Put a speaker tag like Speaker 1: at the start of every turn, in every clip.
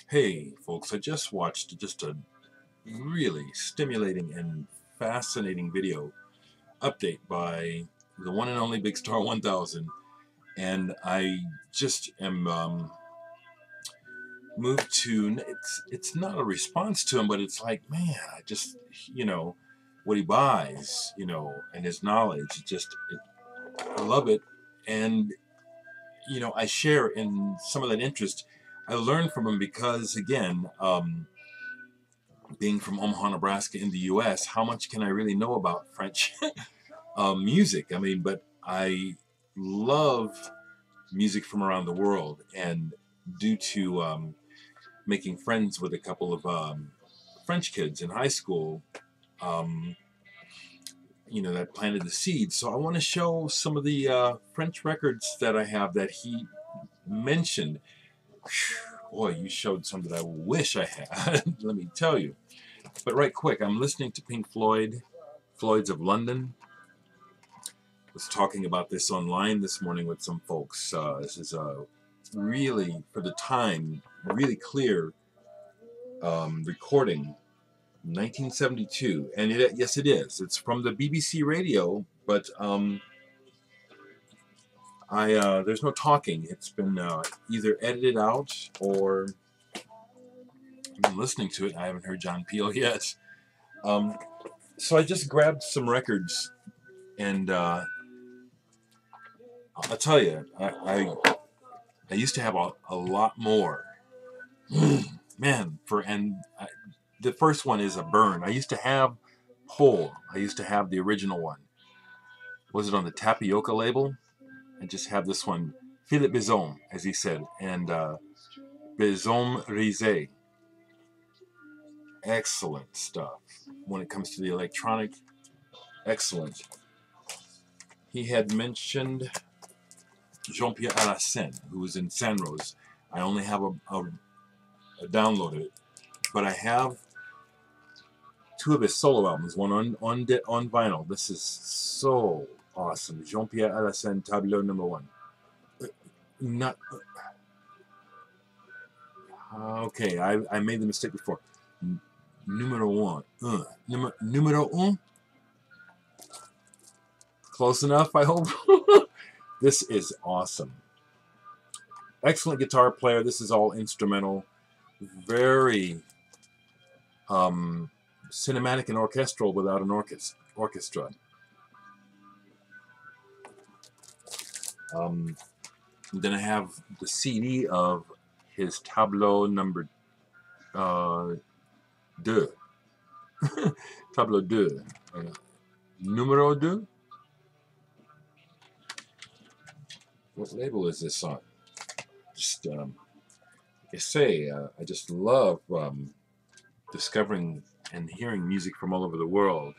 Speaker 1: Hey, folks, I just watched a really stimulating and fascinating video update by the one and only bigstar1000, and I just am moved to it's not a response to him, but it's like, man, I just what he buys, and his knowledge, I love it, and I share in some of that interest. I learned from him because, again, being from Omaha, Nebraska in the U.S., how much can I really know about French music? I mean, but I love music from around the world, and due to making friends with a couple of French kids in high school, um, that planted the seed. So I want to show some of the French records that I have that he mentioned. Boy, you showed some that I wish I had. Let me tell you. But right quick, I'm listening to Pink Floyd, Floyds of London. Was talking about this online this morning with some folks. This is a really, for the time, really clear recording, 1972, and yes, it is. It's from the BBC radio, but there's no talking. It's been either edited out or I've been listening to it. I haven't heard John Peel yet. So I just grabbed some records, and I'll tell you, I used to have a lot more. Man, the first one is a burn. I used to have Pole. I used to have the original one. Was it on the Tapioca label? I just have this one, Philippe Bizom, as he said, and Bizom Rizet. Excellent stuff. When it comes to the electronic, excellent. He had mentioned Jean-Pierre Alassane, who was in Sanrose. I only have a download of it, but I have two of his solo albums, one on vinyl. This is so awesome. Jean-Pierre Alassane, Tableau number 1. Not okay. I made the mistake before. Numero 1. Numero 1. Close enough, I hope. This is awesome. Excellent guitar player. This is all instrumental. Very cinematic and orchestral without an orchestra. Then I have the CD of his Tableau number 2. Tableau 2. Numero 2. What label is this on? Just, like I say, I just love discovering and hearing music from all over the world.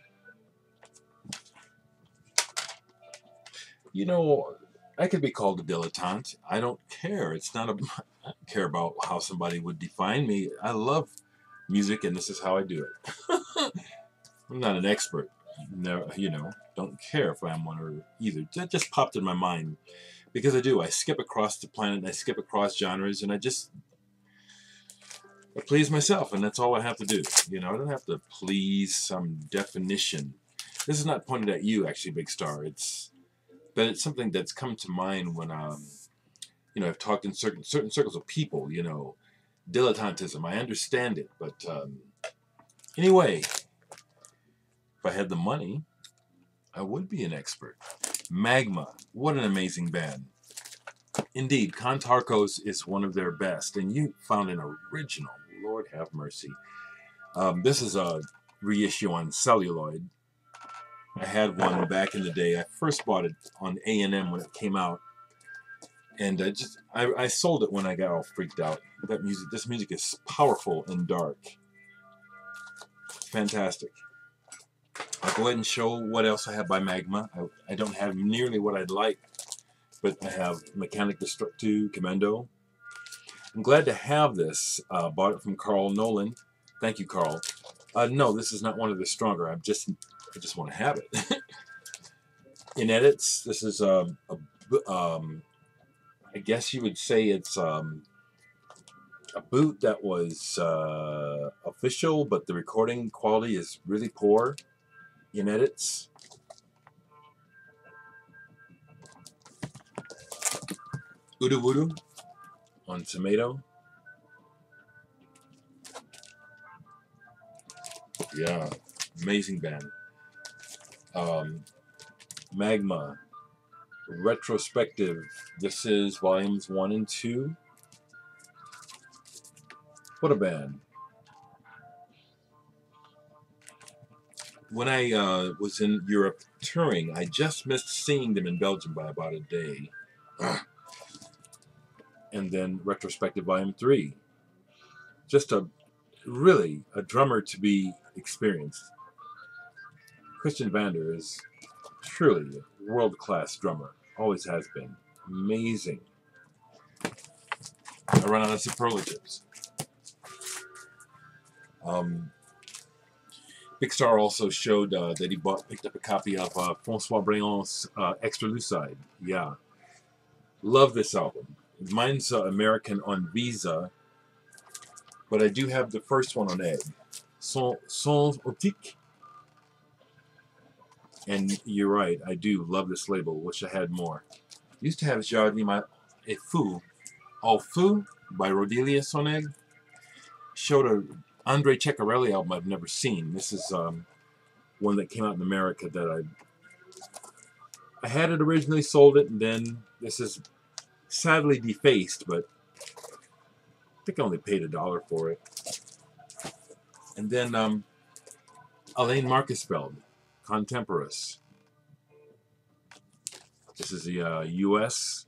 Speaker 1: I could be called a dilettante. I don't care. I don't care about how somebody would define me. I love music, and this is how I do it. I'm not an expert. Never, don't care if I'm one or either. That just popped in my mind because I do. I skip across the planet. I skip across genres, and I please myself, and that's all I have to do. I don't have to please some definition. This is not pointed at you, actually, Big Star. But it's something that's come to mind when I've talked in certain circles of people. Dilettantism. I understand it, but anyway, if I had the money, I would be an expert. Magma. What an amazing band. Indeed, Cantarcos is one of their best, and you found an original. Lord have mercy. This is a reissue on celluloid. I had one back in the day. I first bought it on A&M when it came out, and I sold it when I got all freaked out. This music is powerful and dark. Fantastic. I'll go ahead and show what else I have by Magma. I don't have nearly what I'd like, but I have Mechanic Destructu Commando. I'm glad to have this. Bought it from Carl Nolan. Thank you, Carl. No, this is not one of the stronger. I just want to have it. In edits, this is I guess you would say it's a boot that was official, but the recording quality is really poor in edits. Udu Wudu on Tomato. Yeah, amazing band. Magma, Retrospective. This is volumes 1 and 2. What a band. When I was in Europe touring, I just missed seeing them in Belgium by about a day. And then Retrospective Volume 3. Just really a drummer to be experienced. Christian Vander is truly a world-class drummer. Always has been. Amazing. I run out of superlatives. Big Star also showed that he picked up a copy of Francois Bréant's Extra Lucide. Yeah. Love this album. Mine's American on Visa, but I do have the first one on Egg. Sans Optique. And you're right, I do love this label. Wish I had more. Used to have Jardin et Fou, Au Fou by Rodelius on Egg. Showed a Andre Ceccarelli album I've never seen. This is one that came out in America that I had it originally, sold it, and then this is sadly defaced, but I think I only paid $1 for it. And then Alain Marcusfeld, Contemporaries. This is the US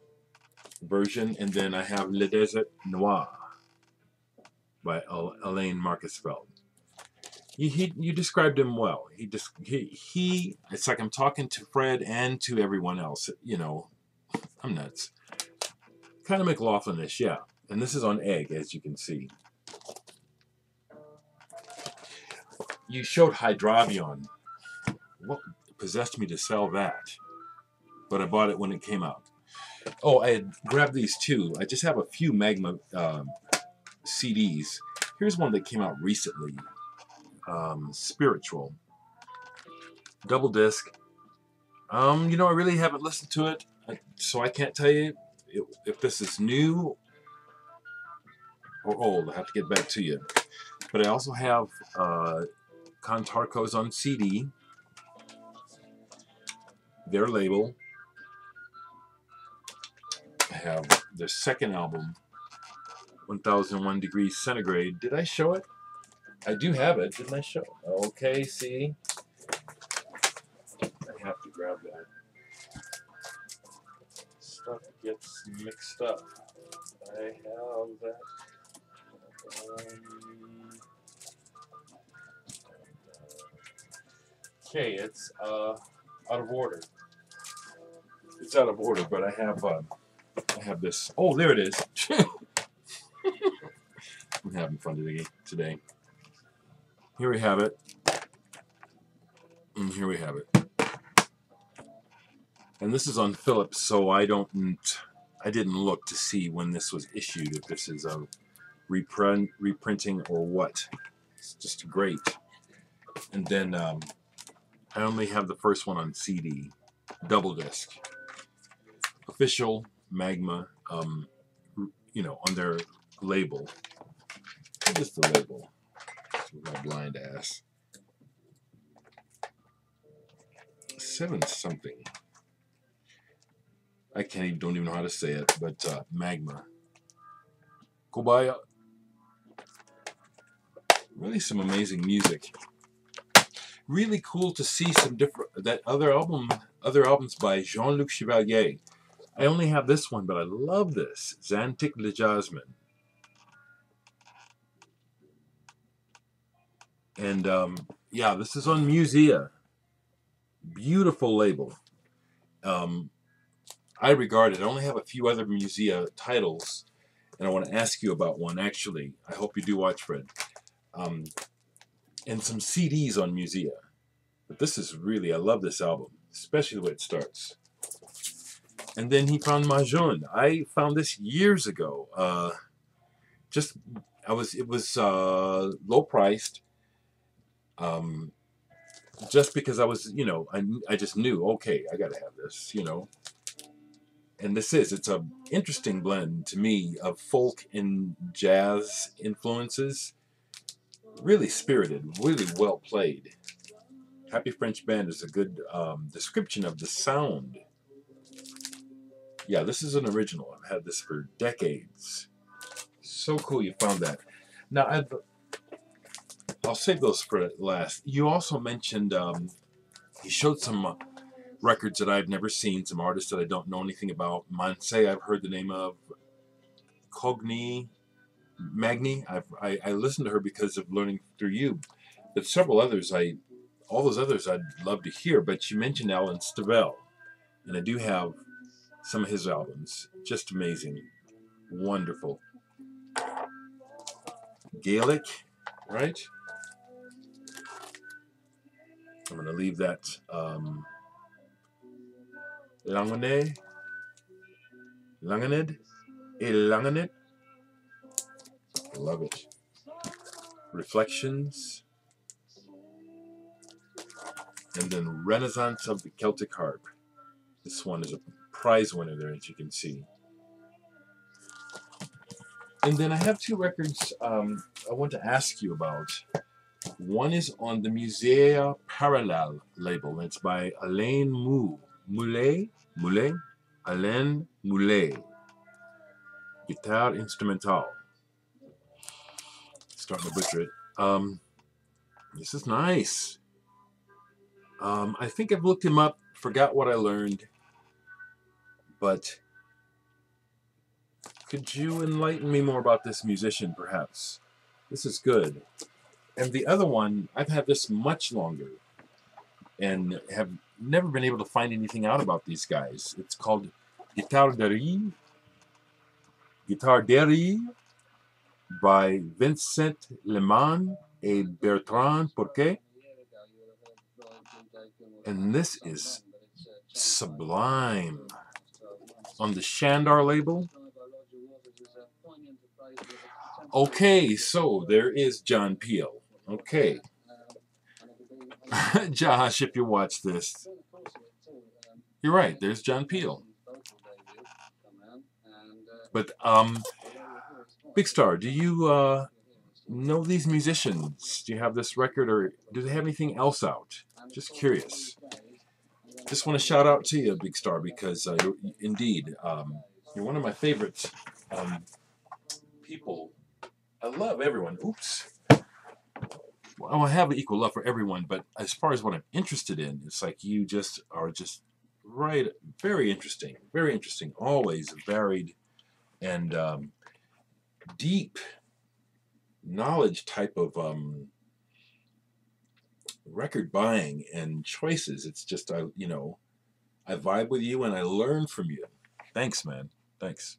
Speaker 1: version, and then I have Le Desert Noir by Alain Marcusfeld. You described him well. It's like I'm talking to Fred and to everyone else. You know, I'm nuts. Kind of McLaughlin-ish, yeah. And this is on Egg, as you can see. You showed Hydravion. What possessed me to sell that? But I bought it when it came out. Oh, I had grabbed these too. I just have a few Magma CDs. Here's one that came out recently. Spiritual. Double disc. You know, I really haven't listened to it, so I can't tell you if this is new or old. I have to get back to you. But I also have Contarcos on CD. Their label. I have their second album, 1001 Degrees Centigrade. Did I show it? I do have it. Didn't I show it? Okay, see? I have to grab that. Stuff gets mixed up. I have that. Okay, it's out of order. It's out of order, but I have this. Oh, there it is. I'm having fun today. Here we have it. And here we have it. And this is on Philips, so I didn't look to see when this was issued, if this is a reprinting or what. It's just great. And then I only have the first one on CD, double disc. Official Magma, you know, on their label. What is the label? My blind ass. 7 something. I don't even know how to say it, but Magma. Kobaya. Really some amazing music. Really cool to see some other albums by Jean-Luc Chevalier. I only have this one, but I love this. Xantic Le Jasmine. And yeah, this is on Musea. Beautiful label. I regard it. I only have a few other Musea titles, and I want to ask you about one, actually. I hope you do watch, Fred. And some CDs on Musea. But this is really, I love this album, especially the way it starts. And then he found Majun. I found this years ago. just it was low priced. Just because I was, I just knew, okay, I gotta have this, and it's a interesting blend to me of folk and jazz influences. Really spirited, really well played. Happy French Band is a good description of the sound. Yeah, this is an original. I've had this for decades. So cool you found that. Now, I'll save those for last. You also mentioned you showed some records that I've never seen, some artists that I don't know anything about. Manse, I've heard the name of. Cogni, Magni, I listened to her because of learning through you. But several others, all those others I'd love to hear. But you mentioned Alan Stivell, and I do have some of his albums. Just amazing. Wonderful. Gaelic, right? I'm going to leave that. Langaned, Langaned, Langaned. Love it. Reflections. And then Renaissance of the Celtic Harp. This one is a prize winner there, as you can see. And then I have two records I want to ask you about. One is on the Musea Parallel label. It's by Alain Moulet, Alain Moulet, guitar instrumental. Starting to butcher it. This is nice. I think I've looked him up, forgot what I learned, but could you enlighten me more about this musician, perhaps? This is good. And the other one, I've had this much longer and have never been able to find anything out about these guys. It's called Guitare by Vincent Leman et Bertrand Pourquet. And this is sublime. On the Shandar label. Okay, so there is John Peel. Okay. Josh, if you watch this, you're right, there's John Peel. But, Big Star, do you know these musicians? Do you have this record, or do they have anything else out? Just curious. Just want to shout out to you, Big Star, because indeed, you're one of my favorites people. I love everyone. Oops. Well, I have an equal love for everyone, but as far as what I'm interested in, it's like you just are just right. Very interesting. Very interesting. Always varied and deep knowledge type of record buying and choices. It's just I vibe with you and I learn from you. Thanks, man. Thanks.